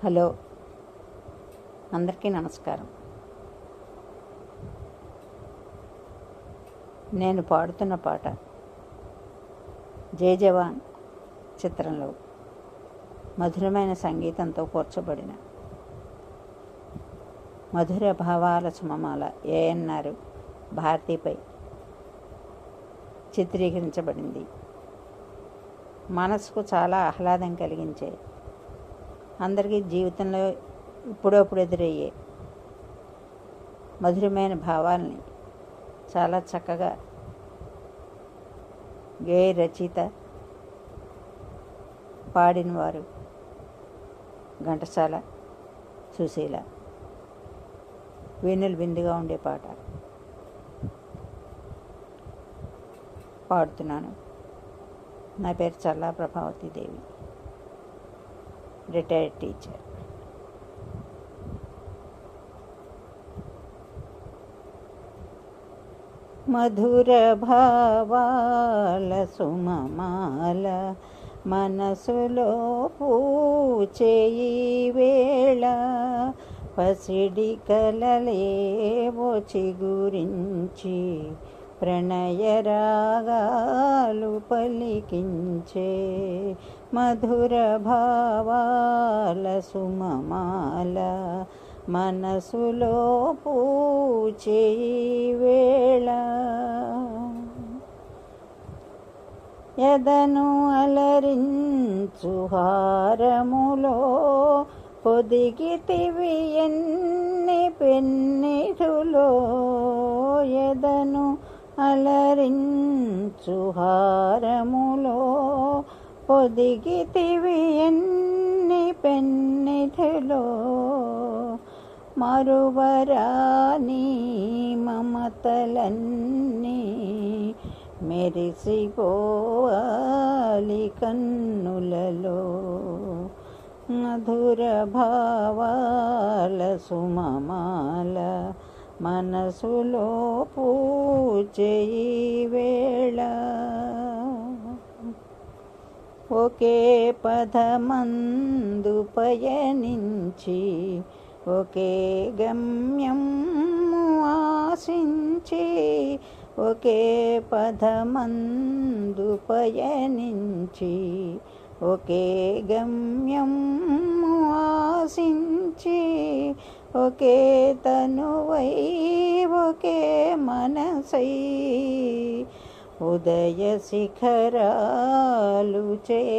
Hello, అందరికీ నమస్కారం. నేను పాడుతున్న పాట జై జవాన్ చిత్రంలో మధురమైన సంగీతంతో కూర్చబడిన మధుర భావాల సుమమాల ఏఎన్ఆర్ భారతిపై చిత్రీకరించబడింది. మనసుకు చాలా ఆహ్లాదం కలిగించే, అందరికీ జీవితంలో ఇప్పుడప్పుడు ఎదురయ్యే మధురమైన భావాల్ని చాలా చక్కగా గేయ రచయిత పాడినవారు ఘంటసాల సుశీల. వీణులు విందుగా ఉండే పాట పాడుతున్నాను. నా పేరు చల్లా ప్రభావతి దేవి, రిటైర్డ్ టీచర్. మధుర భావాల సుమమాల మనసులో పూచే ఈ వేళ, పసిడి కలలేవో చిగురించి ప్రణయ రాగాలు పలికించే. మధుర భావాల సుమమాల మనసులో పూచే ఈ వేళ, ఎదను అలరించు హారములో పొదిగితివి ఎన్ని పెన్నిధులో. ఎదను అలరించు హారములో పొదిగితివి ఎన్ని పెన్నిధులో. మరువరాని మమతలన్నీ మెరిసిపోవాలి కన్నులలో. మధుర భావాల సుమమాల మనసులో పూచే ఈ వేళ, ఒకే పదమందు పయనించి ఒకే గమ్యం ఆశించి. ఒకే పదమందు పయనించి ఒకే గమ్యం ఆశించి, ఒకే తనువై ఒకే మనసై ఉదయ శిఖరాలు